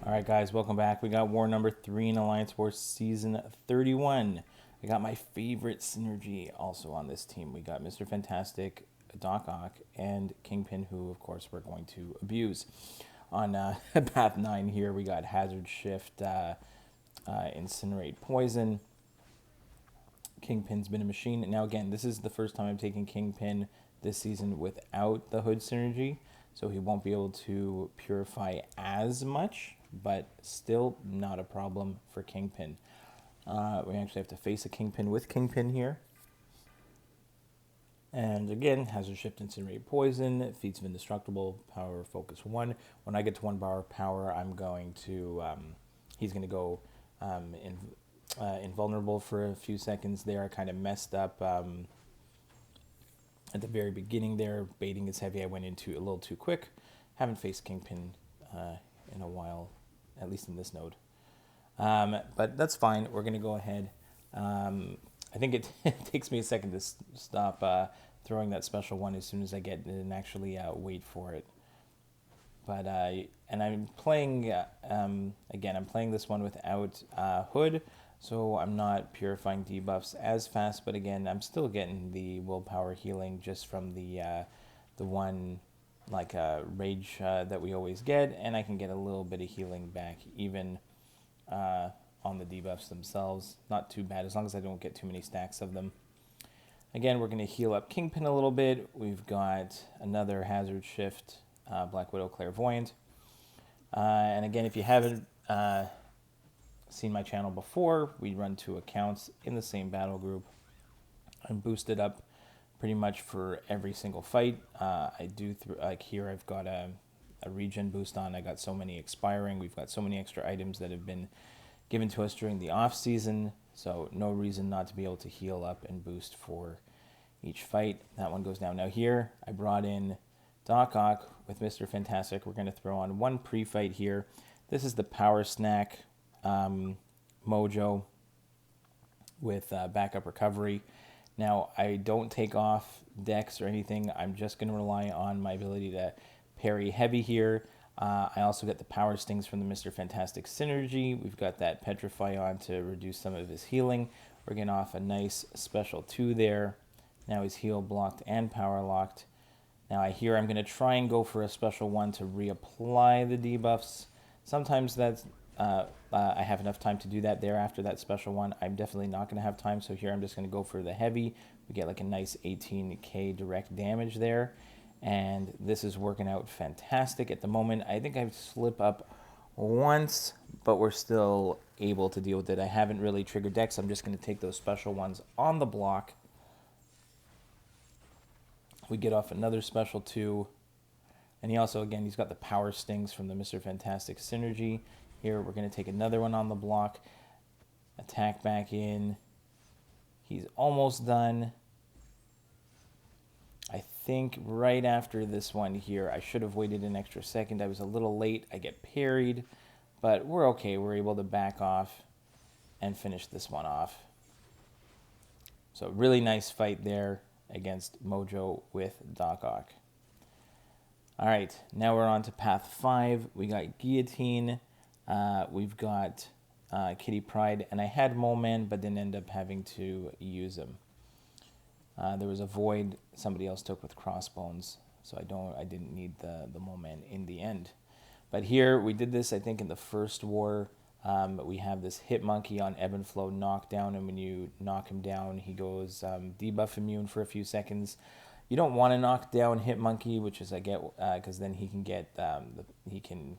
All right, guys, welcome back. We got war number 3 in Alliance War Season 31. I got my favorite synergy also on this team. We got Mr. Fantastic, Doc Ock, and Kingpin, who, of course, we're going to abuse. On Path 9 here, we got Hazard Shift, Incinerate Poison. Kingpin's been a machine. Now, again, this is the first time I'm taking Kingpin this season without the Hood synergy, so he won't be able to purify as much, but still not a problem for Kingpin. We actually have to face a Kingpin with Kingpin here. And again, Hazard Shift, Incinerate Poison, feats of Indestructible, Power Focus 1. When I get to 1 bar power, I'm going to, he's going to go invulnerable for a few seconds there. I kind of messed up at the very beginning there. Baiting is heavy. I went into a little too quick. Haven't faced Kingpin in a while, at least in this node. But that's fine. We're going to go ahead. I think it takes me a second to stop throwing that special one as soon as I get it and actually wait for it. But and I'm playing again. I'm playing this one without Hood, so I'm not purifying debuffs as fast. But again, I'm still getting the willpower healing just from the one like rage that we always get, and I can get a little bit of healing back even on the debuffs themselves. Not too bad as long as I don't get too many stacks of them. Again, we're going to heal up Kingpin a little bit. We've got another Hazard Shift, Black Widow Clairvoyant. And again, if you haven't seen my channel before, we run 2 accounts in the same battle group. I'm boosted up pretty much for every single fight. I do, like here I've got a regen boost on. I got so many expiring. We've got so many extra items that have been given to us during the off season, so no reason not to be able to heal up and boost for each fight. That one goes down. Now here, I brought in Doc Ock with Mr. Fantastic. We're going to throw on 1 pre-fight here. This is the Power Snack Mojo with backup recovery. Now, I don't take off dex or anything. I'm just going to rely on my ability to parry heavy here. I also get the power stings from the Mr. Fantastic synergy. We've got that petrify on to reduce some of his healing. We're getting off a nice special 2 there. Now he's heal blocked and power locked. Now I hear I'm going to try and go for a special 1 to reapply the debuffs. Sometimes that's I have enough time to do that there after that special 1. I'm definitely not going to have time, so here I'm just going to go for the heavy. We get like a nice 18k direct damage there. And this is working out fantastic at the moment. I think I slip up once, but we're still able to deal with it. I haven't really triggered decks. I'm just going to take those special ones on the block. We get off another special 2. And he also, again, he's got the power stings from the Mr. Fantastic synergy. Here, we're going to take another one on the block. Attack back in. He's almost done. I think right after this one here, I should have waited an extra second. I was a little late. I get parried, but we're okay. We're able to back off and finish this one off. So really nice fight there against Mojo with Doc Ock. All right, now we're on to Path 5. We got Guillotine. We've got Kitty Pryde, and I had Mole Man, but didn't end up having to use him. There was a void somebody else took with Crossbones, so I didn't need the Mole Man in the end. But here we did this, I think, in the first war. We have this Hit Monkey on Ebb and Flow knockdown, and when you knock him down, he goes debuff immune for a few seconds. You don't want to knock down Hit Monkey, which is I get because then he can get he can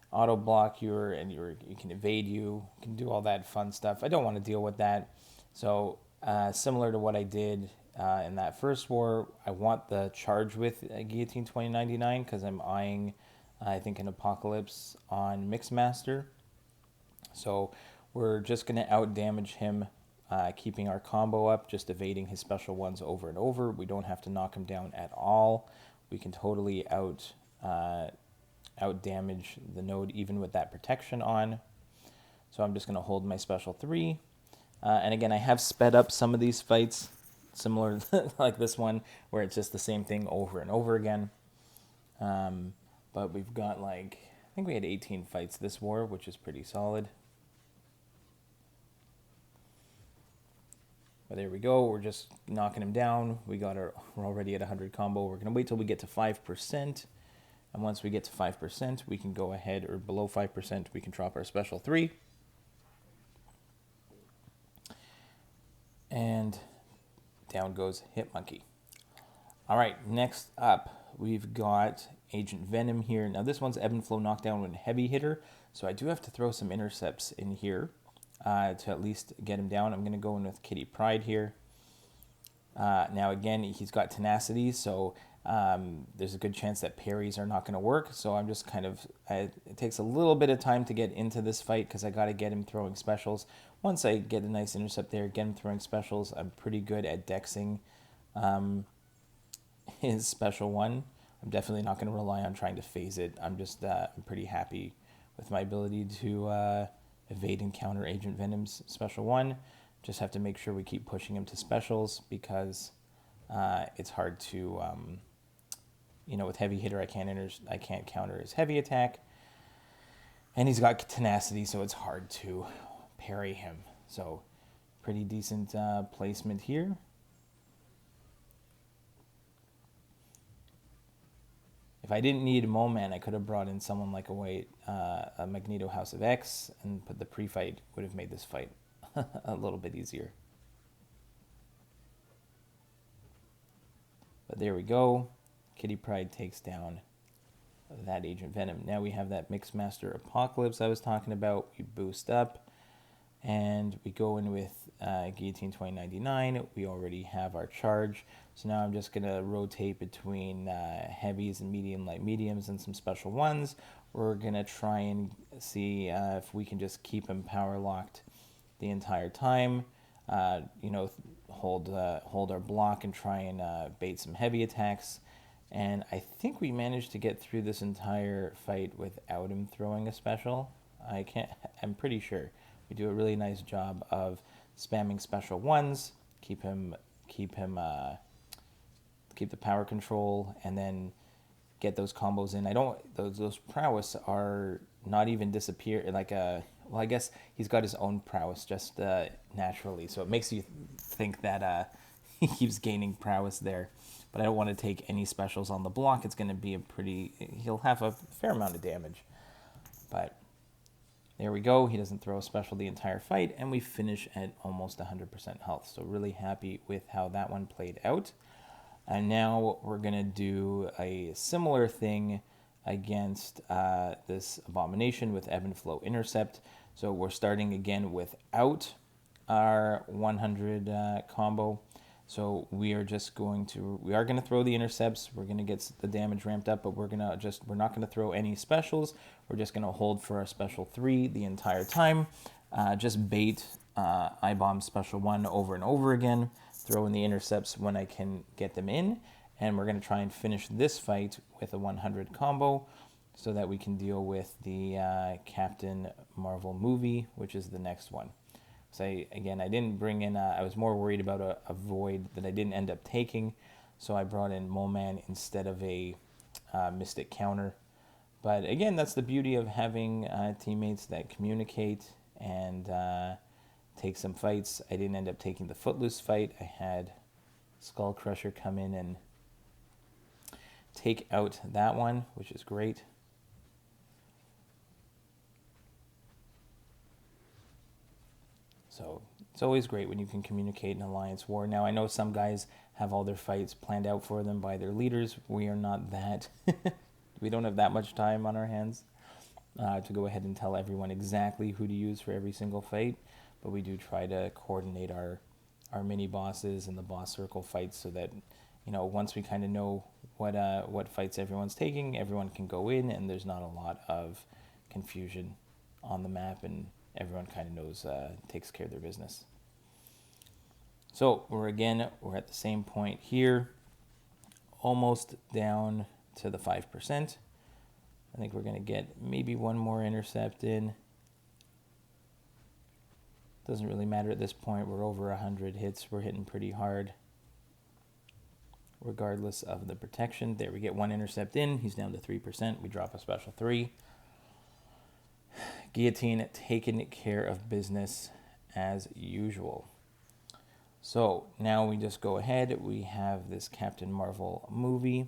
auto block you and you can evade you, can do all that fun stuff. I don't want to deal with that, so. Similar to what I did in that first war, I want the charge with Guillotine 2099 because I'm eyeing, I think, an Apocalypse on Mixmaster. So we're just going to out-damage him, keeping our combo up, just evading his special ones over and over. We don't have to knock him down at all. We can totally out-damage the node even with that protection on. So I'm just going to hold my special 3. And again, I have sped up some of these fights, similar like this one, where it's just the same thing over and over again. But we've got like think we had 18 fights this war, which is pretty solid. But there we go. We're just knocking him down. We're already at 100 combo. We're going to wait till we get to 5%. And once we get to 5%, we can go ahead, or below 5%, we can drop our special 3. And down goes Hit Monkey. All right, next up, we've got Agent Venom here. Now this one's ebb and flow knockdown with heavy hitter, so I do have to throw some intercepts in here to at least get him down. I'm going to go in with Kitty Pryde here. Now again, he's got tenacity, so there's a good chance that parries are not going to work. So I'm just kind of, it takes a little bit of time to get into this fight because I got to get him throwing specials. Once I get a nice intercept there, get him throwing specials, I'm pretty good at dexing his special one. I'm definitely not going to rely on trying to phase it. I'm pretty happy with my ability to evade and counter Agent Venom's special one. Just have to make sure we keep pushing him to specials because it's hard to, with heavy hitter I can't counter his heavy attack, and he's got tenacity, so it's hard to parry him. So pretty decent placement here. If I didn't need Moman, I could have brought in someone like a Magneto House of X, and put the pre-fight would have made this fight a little bit easier. But there we go. Kitty Pryde takes down that Agent Venom. Now we have that Mixmaster Apocalypse I was talking about. We boost up, and we go in with Guillotine 2099. We already have our charge. So now I'm just going to rotate between heavies and light mediums and some special ones. We're going to try and see if we can just keep him power locked the entire time. Hold our block and try and bait some heavy attacks. And I think we managed to get through this entire fight without him throwing a special. I'm pretty sure. We do a really nice job of spamming special ones, keep the power control, and then get those combos in. Those prowess are not even disappear. I guess he's got his own prowess just naturally, so it makes you think that he keeps gaining prowess there. But I don't want to take any specials on the block. It's going to be he'll have a fair amount of damage. But there we go. He doesn't throw a special the entire fight, and we finish at almost 100% health. So really happy with how that one played out. And now we're going to do a similar thing against this Abomination with Ebb and Flow Intercept. So we're starting again without our 100 combo. So we are going to throw the intercepts. We're going to get the damage ramped up, but we're not going to throw any specials. We're just going to hold for our special 3 the entire time. Just bait I-Bomb special 1 over and over again. Throw in the intercepts when I can get them in. And we're going to try and finish this fight with a 100 combo so that we can deal with the Captain Marvel movie, which is the next one. So I didn't bring in, I was more worried about a void that I didn't end up taking. So I brought in Moman instead of a Mystic Counter. But again, that's the beauty of having teammates that communicate and take some fights. I didn't end up taking the Footloose fight. I had Skull Crusher come in and take out that one, which is great. So it's always great when you can communicate in Alliance War. Now, I know some guys have all their fights planned out for them by their leaders. We are not that. We don't have that much time on our hands to go ahead and tell everyone exactly who to use for every single fight. But we do try to coordinate our mini bosses and the boss circle fights so that, once we kind of know what fights everyone's taking, everyone can go in and there's not a lot of confusion on the map, and everyone kind of knows, takes care of their business. So we're at the same point here, almost down to the 5%. I think we're going to get maybe one more intercept in. Doesn't really matter at this point. We're over 100 hits. We're hitting pretty hard, regardless of the protection. There, we get one intercept in. He's down to 3%. We drop a special 3. Guillotine taking care of business as usual. So now we just go ahead. We have this Captain Marvel movie.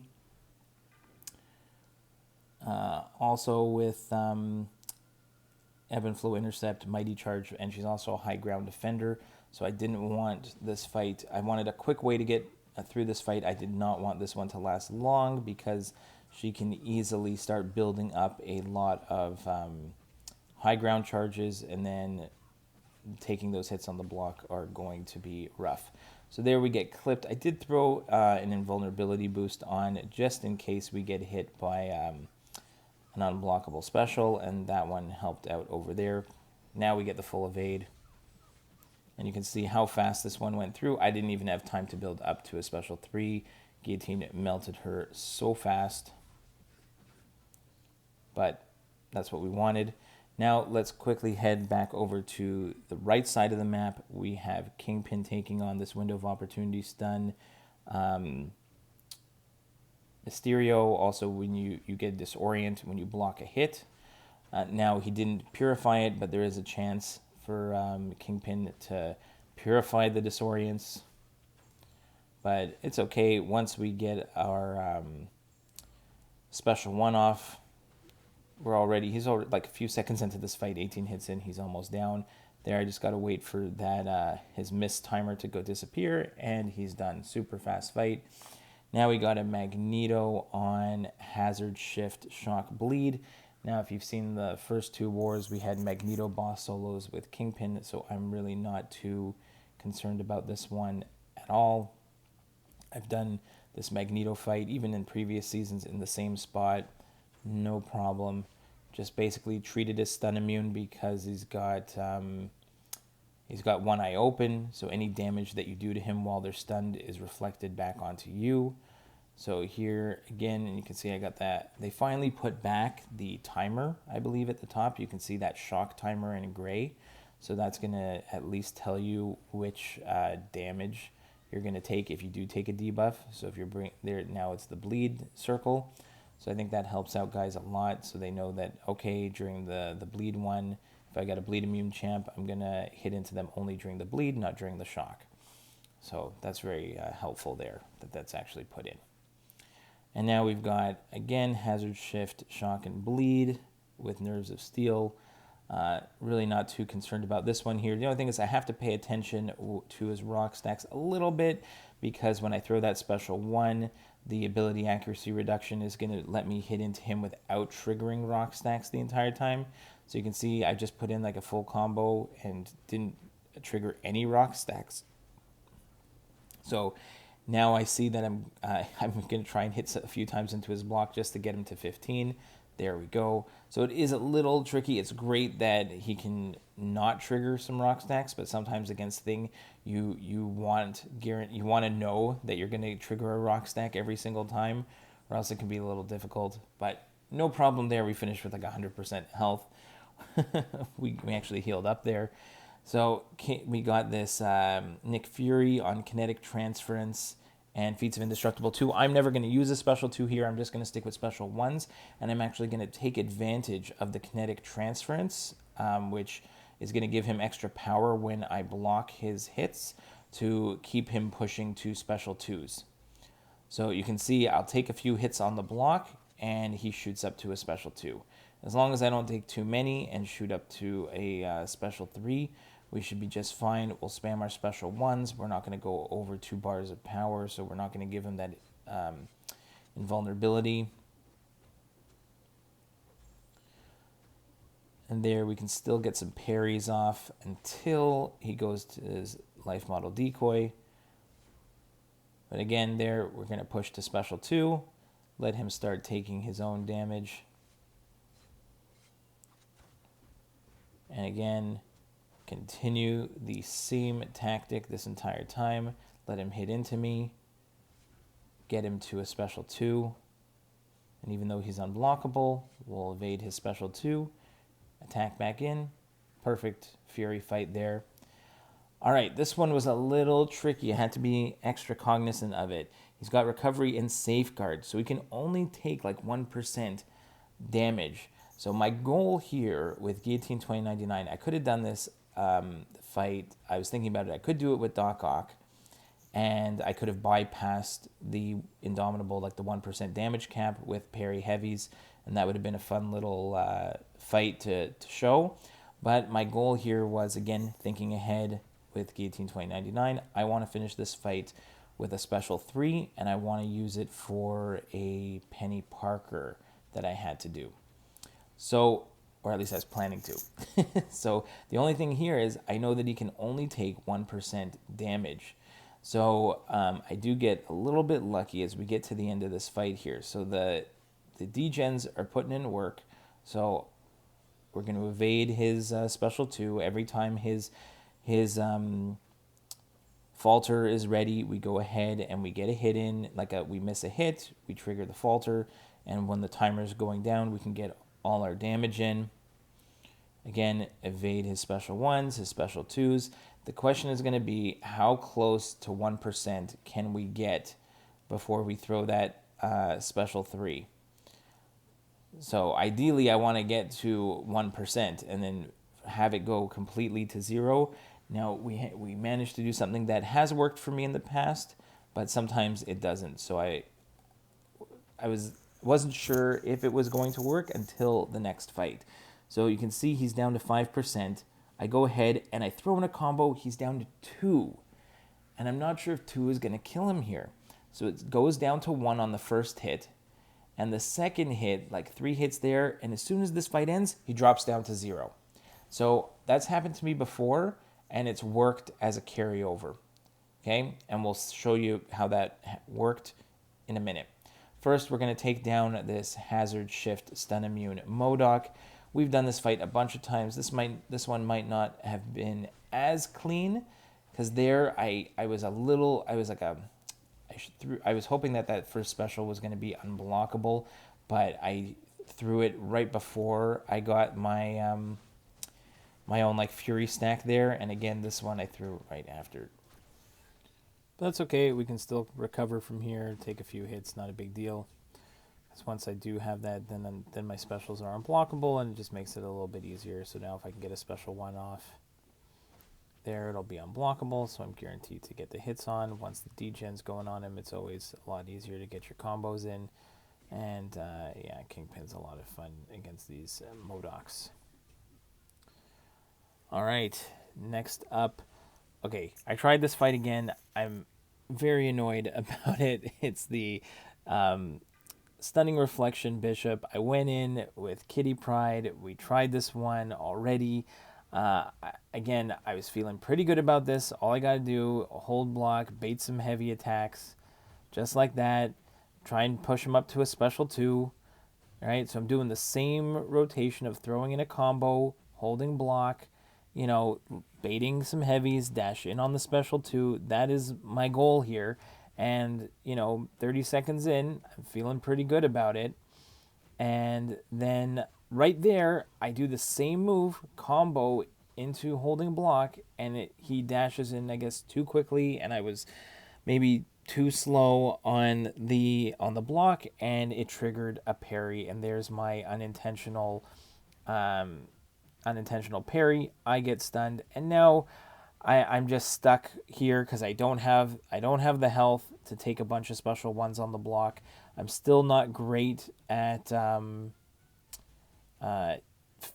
Also with Ebb and Flow Intercept, Mighty Charge, and she's also a high ground defender. So I didn't want this fight. I wanted a quick way to get through this fight. I did not want this one to last long because she can easily start building up a lot of high ground charges, and then taking those hits on the block are going to be rough. So there we get clipped. I did throw an invulnerability boost on just in case we get hit by an unblockable special, and that one helped out over there. Now we get the full evade. And you can see how fast this one went through. I didn't even have time to build up to a special 3. Guillotine melted her so fast. But that's what we wanted. Now let's quickly head back over to the right side of the map. We have Kingpin taking on this Window of Opportunity stun. Mysterio, also when you get disorient when you block a hit. Now he didn't purify it, but there is a chance for Kingpin to purify the disorients. But it's okay. Once we get our special 1 off, he's already like a few seconds into this fight, 18 hits in, he's almost down. There, I just got to wait for that his miss timer to go disappear, and he's done. Super fast fight. Now we got a Magneto on Hazard, Shift, Shock, Bleed. Now, if you've seen the first 2 wars, we had Magneto boss solos with Kingpin, so I'm really not too concerned about this one at all. I've done this Magneto fight, even in previous seasons, in the same spot. No problem. Just basically treat it as stun immune because he's got one eye open, so any damage that you do to him while they're stunned is reflected back onto you. So here again, and you can see I got that. They finally put back the timer, I believe, at the top. You can see that shock timer in gray. So that's going to at least tell you which damage you're going to take if you do take a debuff. So if you're there now, it's the bleed circle. So I think that helps out guys a lot. So they know that, okay, during the bleed one, if I got a bleed immune champ, I'm going to hit into them only during the bleed, not during the shock. So that's very helpful there, that's actually put in. And now we've got, again, Hazard, Shift, Shock, and Bleed with Nerves of Steel. Really not too concerned about this one here. The only thing is I have to pay attention to his rock stacks a little bit, because when I throw that special 1, the ability accuracy reduction is going to let me hit into him without triggering rock stacks the entire time. So you can see I just put in like a full combo and didn't trigger any rock stacks. So now I see that I'm going to try and hit a few times into his block just to get him to 15. There we go. So it is a little tricky. It's great that he can not trigger some rock stacks, but sometimes against Thing, you want to know that you're going to trigger a rock stack every single time, or else it can be a little difficult. But no problem there. We finished with like 100% health. we actually healed up there. So we got this Nick Fury on Kinetic Transference and Feats of Indestructible 2. I'm never going to use a special 2 here. I'm just going to stick with special 1s, and I'm actually going to take advantage of the Kinetic Transference, which is going to give him extra power when I block his hits to keep him pushing to special 2s. So you can see I'll take a few hits on the block, and he shoots up to a special 2. As long as I don't take too many and shoot up to a special 3, we should be just fine. We'll spam our special 1s. We're not going to go over 2 bars of power, so we're not going to give him that invulnerability. And there we can still get some parries off until he goes to his life model decoy. But again, there we're going to push to special 2. Let him start taking his own damage. And again, continue the same tactic this entire time. Let him hit into me. Get him to a special 2. And even though he's unblockable, we'll evade his special 2. Attack back in. Perfect Fury fight there. All right, this one was a little tricky. I had to be extra cognizant of it. He's got recovery and safeguard, so he can only take like 1% damage. So my goal here with Guillotine 2099, I could have done this fight. I was thinking about it. I could do it with Doc Ock, and I could have bypassed the Indomitable, like the 1% damage cap with parry heavies, and that would have been a fun little fight to show. But my goal here was, again, thinking ahead with Guillotine 2099. I want to finish this fight with a special 3, and I want to use it for a Penny Parker that I had to do. So, or at least I was planning to. So the only thing here is I know that he can only take 1% damage. So I do get a little bit lucky as we get to the end of this fight here. So the degens are putting in work. So we're going to evade his special 2 every time his falter is ready. We go ahead and we get a hit in. We miss a hit, we trigger the falter, and when the timer is going down, we can get all our damage in. Again, evade his special 1s, his special 2s. The question is going to be, how close to 1% can we get before we throw that special 3? So ideally, I want to get to 1% and then have it go completely to 0. Now, we managed to do something that has worked for me in the past, but sometimes it doesn't. So I wasn't sure if it was going to work until the next fight. So you can see he's down to 5%. I go ahead and I throw in a combo. He's down to 2. And I'm not sure if 2 is going to kill him here. So it goes down to 1 on the first hit. And the second hit, 3 hits there. And as soon as this fight ends, he drops down to 0. So that's happened to me before, and it's worked as a carryover. Okay? And we'll show you how that worked in a minute. First, we're going to take down this Hazard Shift Stun Immune MODOK. We've done this fight a bunch of times. This one might not have been as clean, because there I was hoping that first special was going to be unblockable, but I threw it right before I got my my own Fury stack there, and again this one I threw right after. But that's okay. We can still recover from here. Take a few hits, not a big deal. Once I do have that, then my specials are unblockable, and it just makes it a little bit easier. So now if I can get a special 1 off there, it'll be unblockable, so I'm guaranteed to get the hits on. Once the degen's going on him, it's always a lot easier to get your combos in. And yeah, Kingpin's a lot of fun against these MODOKs. All right, next up. Okay, I tried this fight again. I'm very annoyed about it. It's the Stunning Reflection Bishop. I went in with Kitty Pryde. We tried this one already. Again, I was feeling pretty good about this. All I got to do, hold block, bait some heavy attacks, just like that. Try and push him up to a special 2. All right, so I'm doing the same rotation of throwing in a combo, holding block, baiting some heavies, dash in on the special 2. That is my goal here. And, 30 seconds in, I'm feeling pretty good about it. And then right there, I do the same move, combo into holding block, and he dashes in, I guess, too quickly, and I was maybe too slow on the block, and it triggered a parry, and there's my unintentional parry. I get stunned, and now I'm just stuck here because I don't have the health to take a bunch of special 1s on the block. I'm still not great at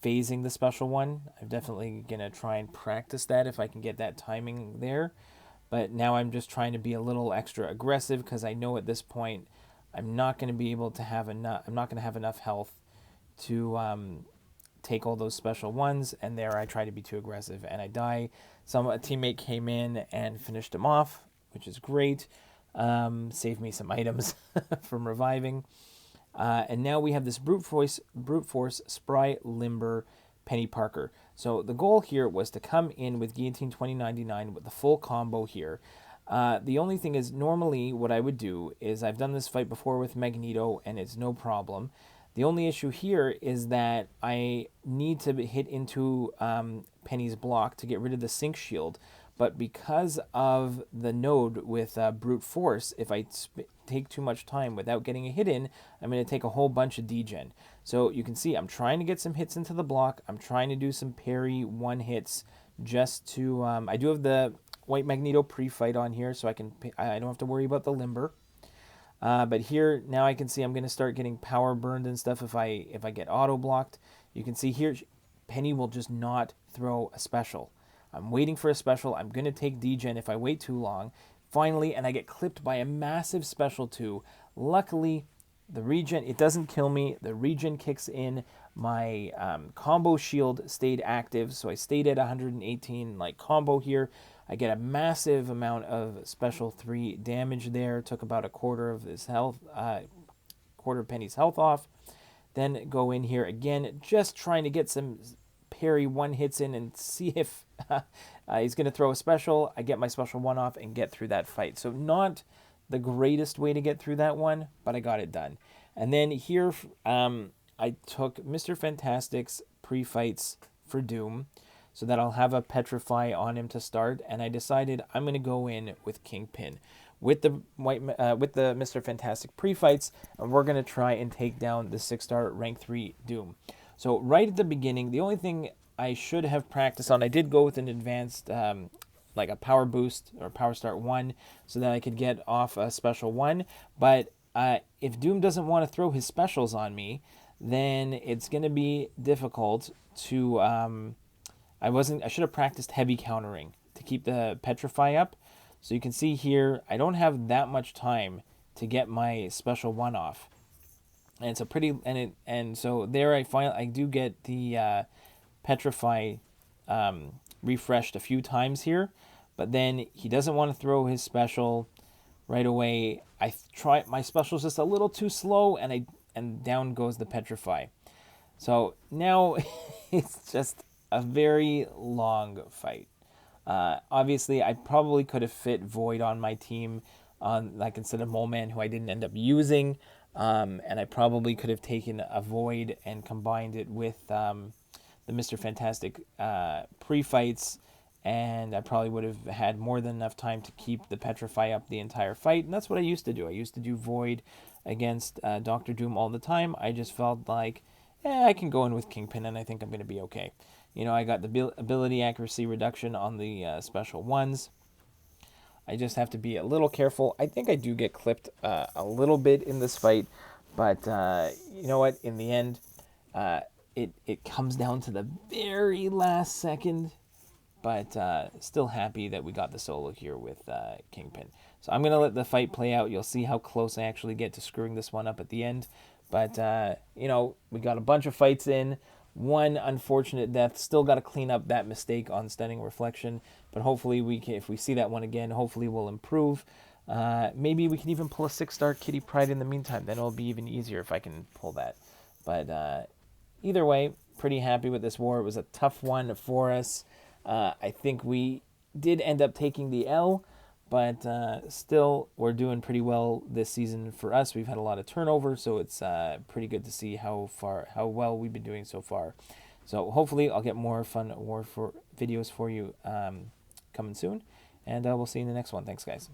phasing the special 1. I'm definitely gonna try and practice that if I can get that timing there. But now I'm just trying to be a little extra aggressive because I know at this point I'm not going to be able to have enough. I'm not going to have enough health to take all those special 1s, and there I try to be too aggressive and I die. A teammate came in and finished him off, which is great. Saved me some items from reviving. And now we have this brute force spry limber Penny Parker. So the goal here was to come in with Guillotine 2099 with the full combo here. The only thing is, normally what I would do is, I've done this fight before with Magneto and it's no problem. The only issue here is that I need to hit into Penny's block to get rid of the sync shield. but because of the node with brute force, if I take too much time without getting a hit in, I'm going to take a whole bunch of degen. So you can see I'm trying to get some hits into the block. I'm trying to do some parry one hits just to, I do have the White Magneto pre-fight on here, so I don't have to worry about the limber. But here now I can see I'm going to start getting power burned and stuff if I get auto blocked. You can see here Penny will just not throw a special. I'm waiting for a special. I'm going to take degen if I wait too long. Finally, and I get clipped by a massive special too. Luckily, the regen, it doesn't kill me. The regen kicks in. My combo shield stayed active, so I stayed at 118 like combo here. I get a massive amount of special 3 damage there. Took about a quarter of his health, quarter of Penny's health off. Then go in here again, just trying to get some parry one hits in and see if he's going to throw a special. I get my special 1 off and get through that fight. So not the greatest way to get through that one, but I got it done. And then here I took Mr. Fantastic's pre-fights for Doom, so that I'll have a Petrify on him to start, and I decided I'm going to go in with Kingpin. With the Mr. Fantastic pre-fights, and we're going to try and take down the 6-star rank 3 Doom. So right at the beginning, the only thing I should have practiced on, I did go with an advanced, like a power boost or power start 1, so that I could get off a special 1, but if Doom doesn't want to throw his specials on me, then it's going to be difficult to... I should have practiced heavy countering to keep the Petrify up. So you can see here, I don't have that much time to get my special 1 off. And it's a pretty, and so there I do get the Petrify refreshed a few times here. But then he doesn't want to throw his special right away. My special's just a little too slow, and down goes the Petrify. So now it's just a very long fight. Obviously, I probably could have fit Void on my team, like instead of Mole Man, who I didn't end up using, and I probably could have taken a Void and combined it with the Mr. Fantastic pre-fights, and I probably would have had more than enough time to keep the Petrify up the entire fight, and that's what I used to do. I used to do Void against Doctor Doom all the time. I just felt like, I can go in with Kingpin, and I think I'm going to be okay. You know, I got the ability accuracy reduction on the special 1s. I just have to be a little careful. I think I do get clipped a little bit in this fight, but you know what? In the end, it comes down to the very last second, but still happy that we got the solo here with Kingpin. So I'm going to let the fight play out. You'll see how close I actually get to screwing this one up at the end. But, you know, we got a bunch of fights in. One unfortunate death. Still got to clean up that mistake on Stunning Reflection. But hopefully, if we see that one again, hopefully we'll improve. Maybe we can even pull a 6-star Kitty Pryde in the meantime. Then it'll be even easier if I can pull that. But either way, pretty happy with this war. It was a tough one for us. I think we did end up taking the L. But still, we're doing pretty well this season for us. We've had a lot of turnover, so it's pretty good to see how well we've been doing so far. So hopefully, I'll get more fun videos for you coming soon, and we'll see you in the next one. Thanks, guys.